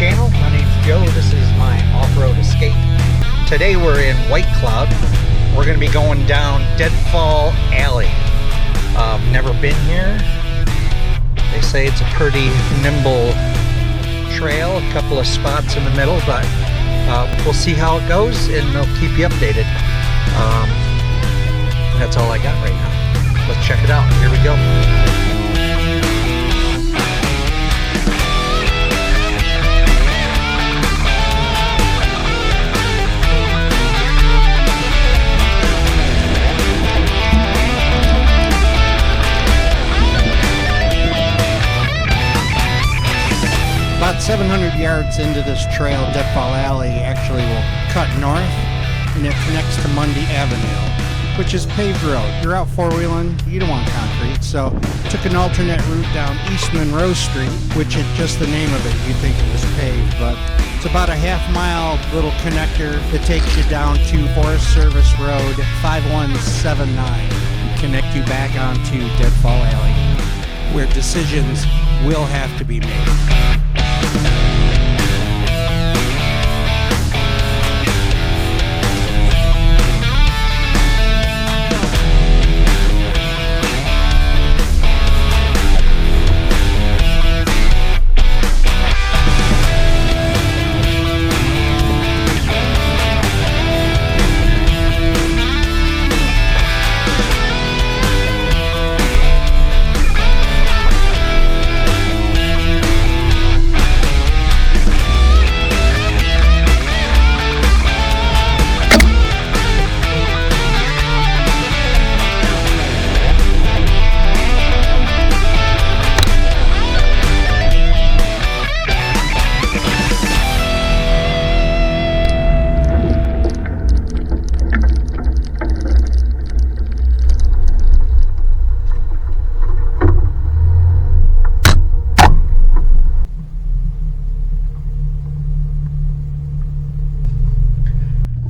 channel. My name's Joe. This is my off-road escape. Today we're in White Cloud. We're going to be going down Deadfall Alley. Never been here. They say it's a pretty nimble trail, a couple of spots in the middle, but we'll see how it goes and I'll keep you updated. That's all I got right now. Let's check it out. Here we go. About 700 yards into this trail, Deadfall Alley actually will cut north and it connects to Mundy Avenue, which is paved road. You're out four-wheeling, you don't want concrete, so took an alternate route down East Monroe Street, which is just the name of it, you'd think it was paved, but it's about a half-mile little connector that takes you down to Forest Service Road 5179 and connect you back onto Deadfall Alley, where decisions will have to be made.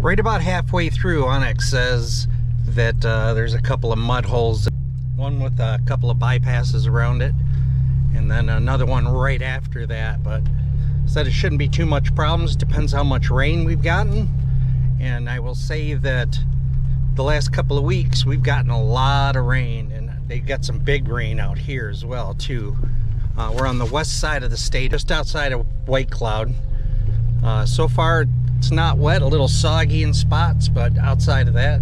Right about halfway through, Onyx says that there's a couple of mud holes, one with a couple of bypasses around it, and then another one right after that, but said it shouldn't be too much problems. Depends how much rain we've gotten. And I will say that the last couple of weeks we've gotten a lot of rain, and they've got some big rain out here as well too. We're on the west side of the state, just outside of White Cloud. So far it's not wet, a little soggy in spots, but outside of that,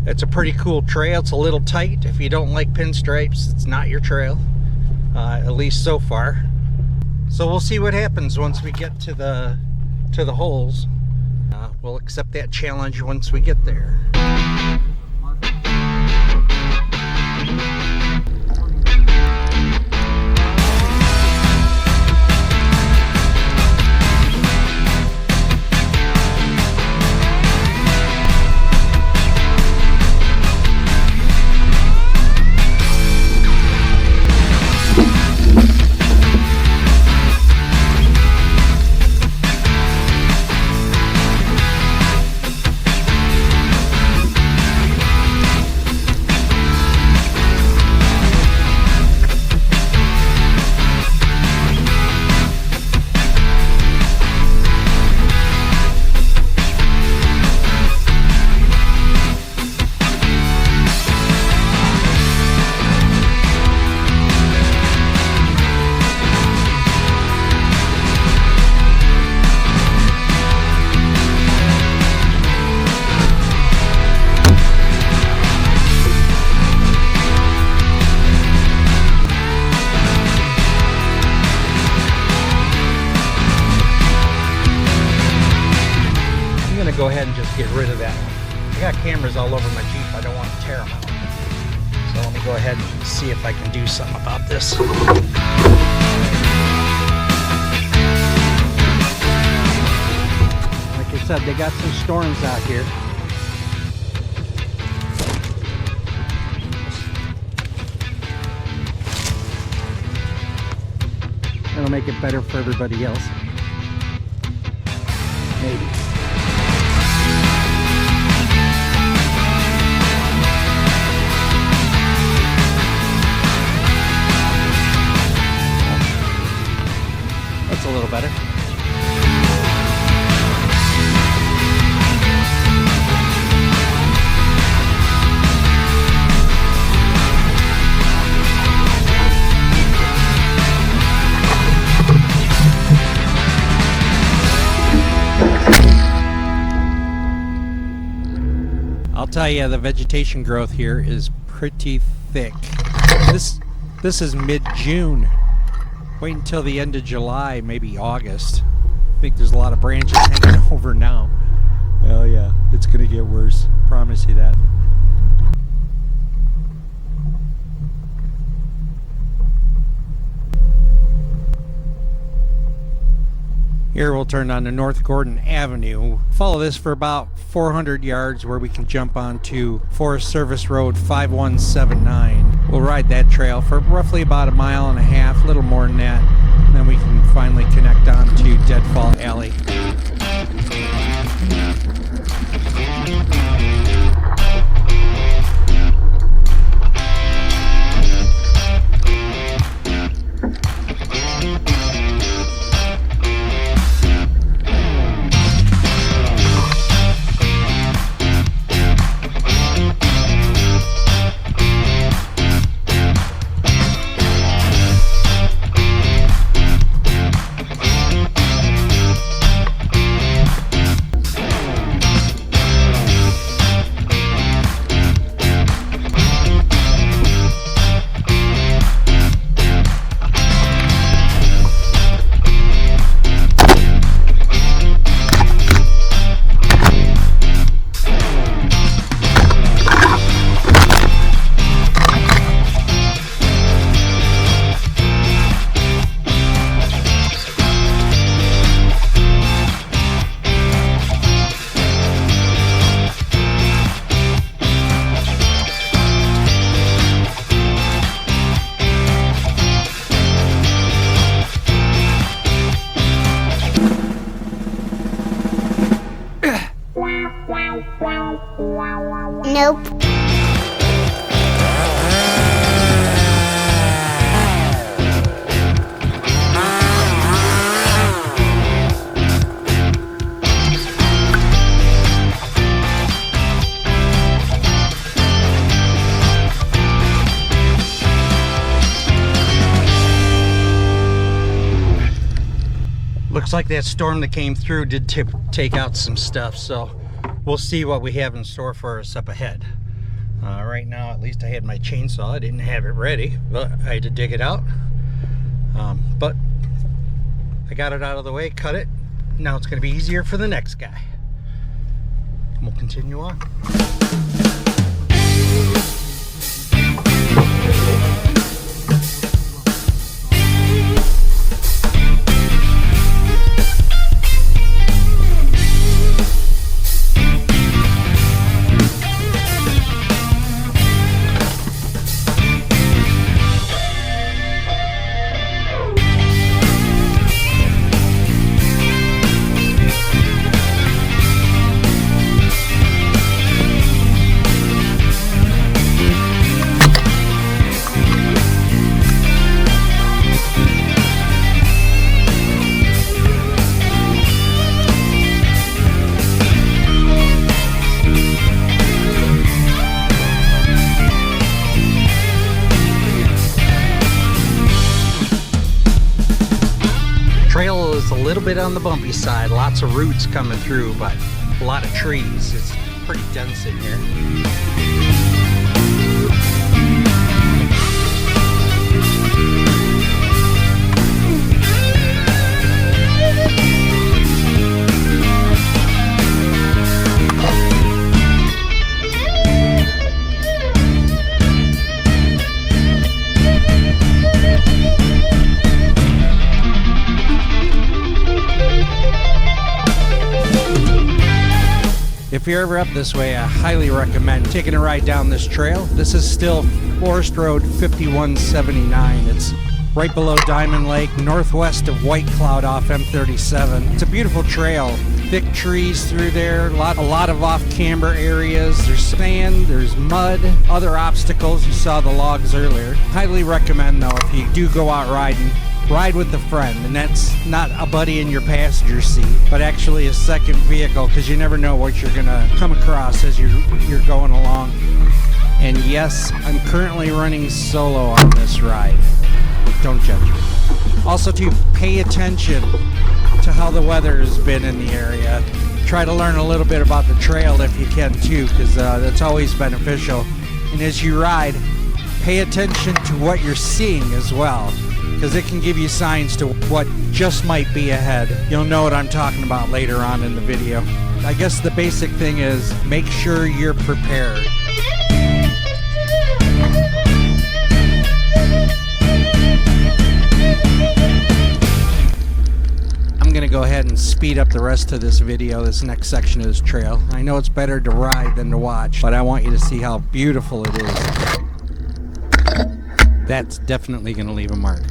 it's a pretty cool trail. It's a little tight. If you don't like pinstripes, it's not your trail, at least so far. So we'll see what happens once we get to the holes. We'll accept that challenge once we get there. Go ahead and just get rid of that one. I got cameras all over my Jeep. I don't want to tear them out. So let me go ahead and see if I can do something about this. Like I said, they got some storms out here. That'll make it better for everybody else. Maybe. a little better. I'll tell you, the vegetation growth here is pretty thick. This is mid-June. Wait until the end of July, maybe August. I think there's a lot of branches hanging over now. Oh yeah, it's gonna get worse. Promise you that. Here we'll turn on to North Gordon Avenue. Follow this for about 400 yards where we can jump onto Forest Service Road 5179. We'll ride that trail for roughly about a mile and a half, a little more than that. And then we can finally connect on to Deadfall Alley. Nope. Looks like that storm that came through did take out some stuff, so we'll see what we have in store for us up ahead. Right now, at least I had my chainsaw. I didn't have it ready, but I had to dig it out. But I got it out of the way, cut it. Now it's going to be easier for the next guy. And we'll continue on. Trail is a little bit on the bumpy side, lots of roots coming through, but a lot of trees. It's pretty dense in here. If you're ever up this way, I highly recommend taking a ride down this trail. This is still Forest Road 5179. It's right below Diamond Lake, northwest of White Cloud off M37. It's a beautiful trail. Thick trees through there, a lot of off-camber areas. There's sand, there's mud, other obstacles. You saw the logs earlier. Highly recommend, though, if you do go out riding, ride with a friend, and that's not a buddy in your passenger seat, but actually a second vehicle, because you never know what you're gonna come across as you're going along. And yes, I'm currently running solo on this ride. Don't judge me. Also, to pay attention to how the weather has been in the area. Try to learn a little bit about the trail if you can too, because that's always beneficial. And as you ride, pay attention to what you're seeing as well, because it can give you signs to what just might be ahead. You'll know what I'm talking about later on in the video. I guess the basic thing is make sure you're prepared. I'm gonna go ahead and speed up the rest of this video, this next section of this trail. I know it's better to ride than to watch, but I want you to see how beautiful it is. That's definitely gonna leave a mark.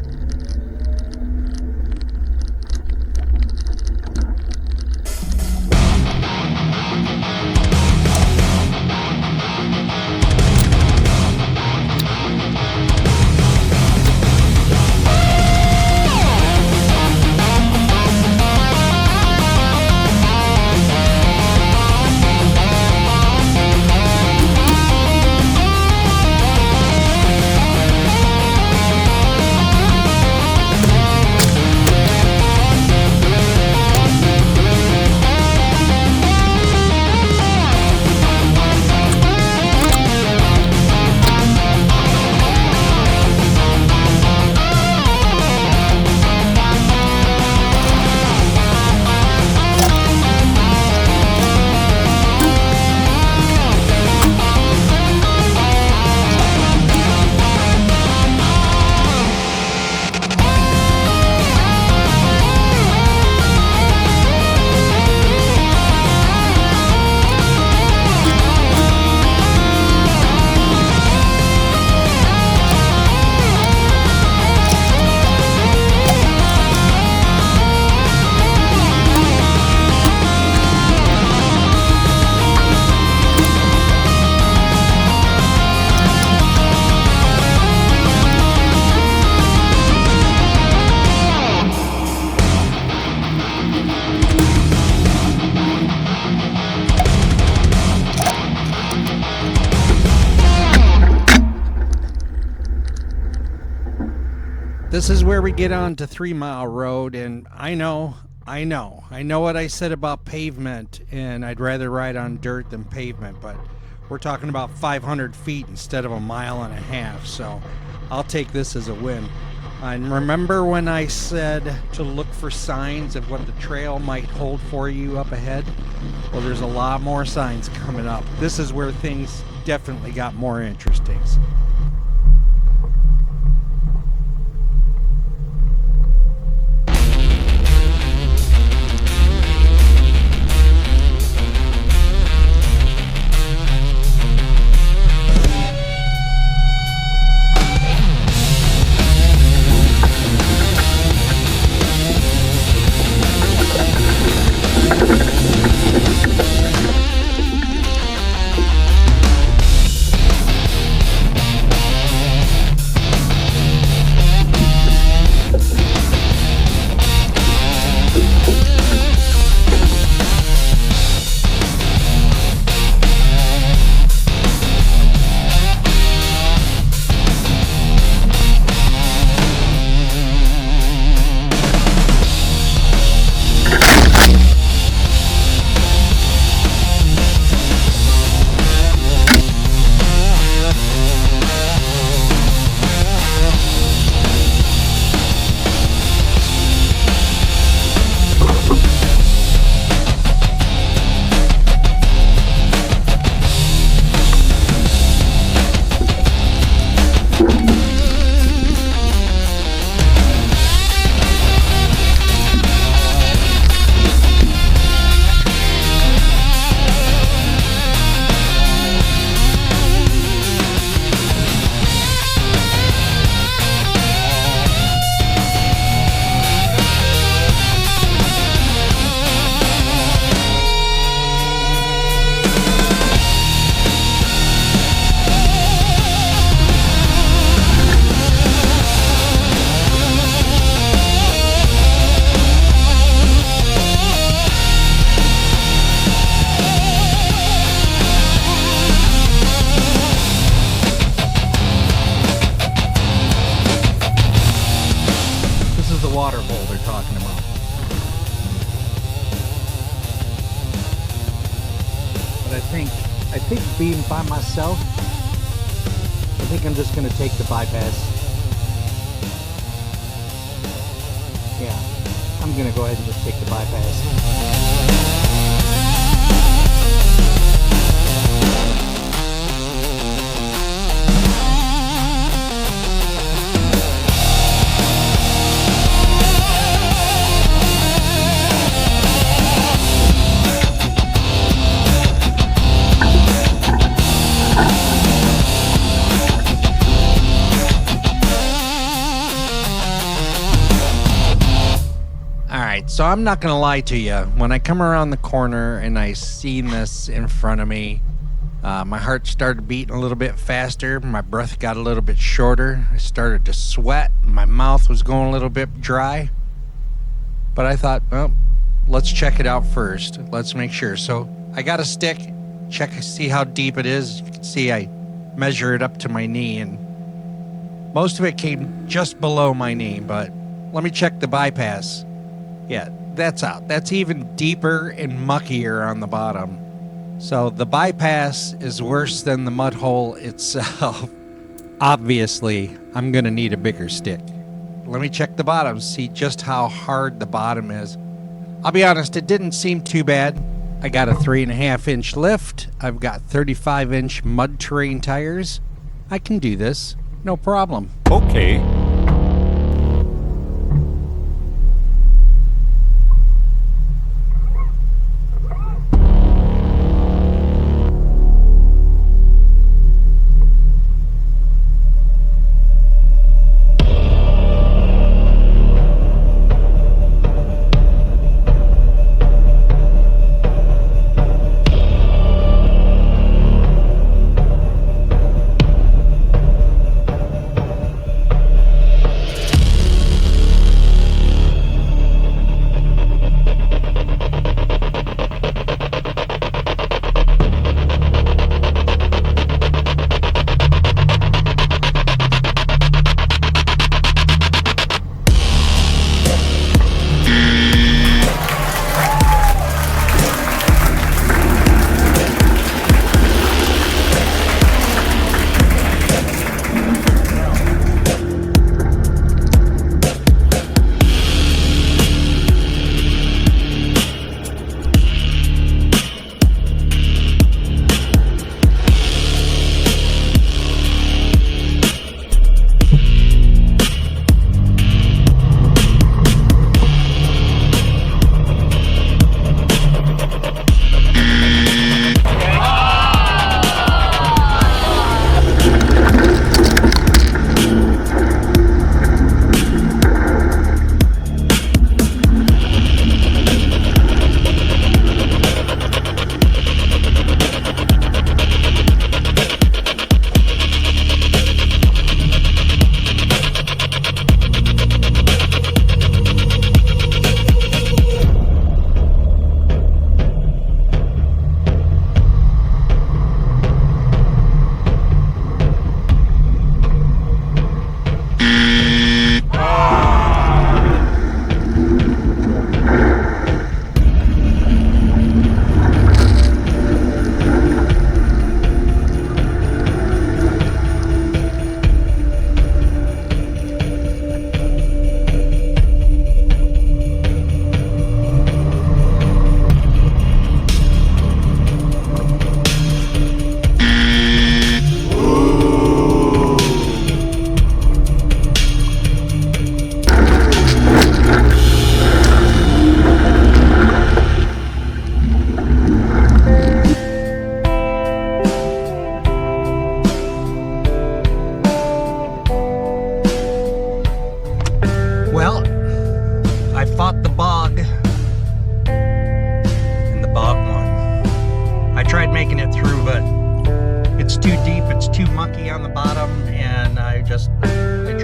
This is where we get on to 3 Mile Road, and I know what I said about pavement, and I'd rather ride on dirt than pavement, but we're talking about 500 feet instead of 1.5 miles, so I'll take this as a win. And remember when I said to look for signs of what the trail might hold for you up ahead? Well, there's a lot more signs coming up. This is where things definitely got more interesting. water hole they're talking about. But I think being by myself, I think I'm just gonna take the bypass. Yeah, I'm gonna go ahead and just take the bypass. So I'm not gonna lie to you. When I come around the corner and I seen this in front of me, my heart started beating a little bit faster. My breath got a little bit shorter. I started to sweat. My mouth was going a little bit dry. But I thought, well, let's check it out first. Let's make sure. So I got a stick, see how deep it is. You can see I measure it up to my knee, and most of it came just below my knee. But let me check the bypass. Yeah, that's out. That's even deeper and muckier on the bottom. So the bypass is worse than the mud hole itself. Obviously, I'm gonna need a bigger stick. Let me check the bottom, see just how hard the bottom is. I'll be honest, it didn't seem too bad. I got a 3.5-inch lift. I've got 35-inch mud terrain tires. I can do this, no problem. Okay.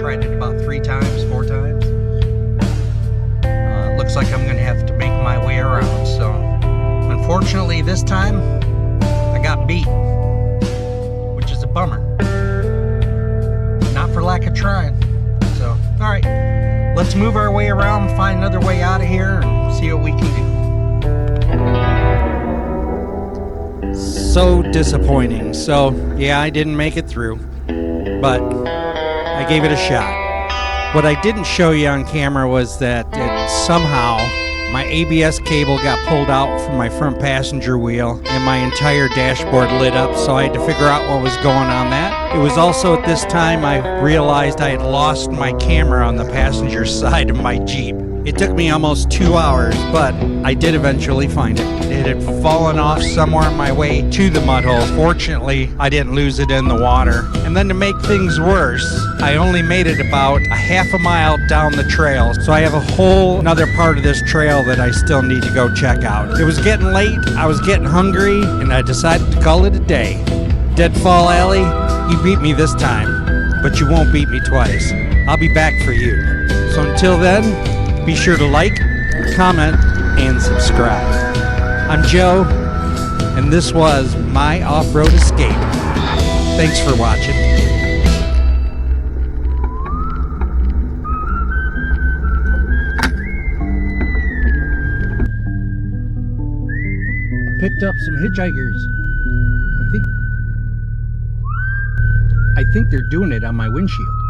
tried it about 4 times. Looks like I'm gonna have to make my way around. So unfortunately this time I got beat, which is a bummer. Not for lack of trying. So all right, let's let's move our way around, find another way out of here, and see what we can do. So disappointing. So, yeah, I didn't make it through, but I gave it a shot. What I didn't show you on camera was that somehow my ABS cable got pulled out from my front passenger wheel and my entire dashboard lit up, so I had to figure out what was going on that. It was also at this time I realized I had lost my camera on the passenger side of my Jeep. It took me almost 2 hours, but I did eventually find it. It had fallen off somewhere on my way to the mud hole. Fortunately, I didn't lose it in the water. And then to make things worse, I only made it about a half a mile down the trail. So I have a whole another part of this trail that I still need to go check out. It was getting late, I was getting hungry, and I decided to call it a day. Deadfall Alley, you beat me this time, but you won't beat me twice. I'll be back for you. So until then, be sure to like, comment, and subscribe. I'm Joe, and this was my off-road escape. Thanks for watching. Picked up some hitchhikers. I think they're doing it on my windshield.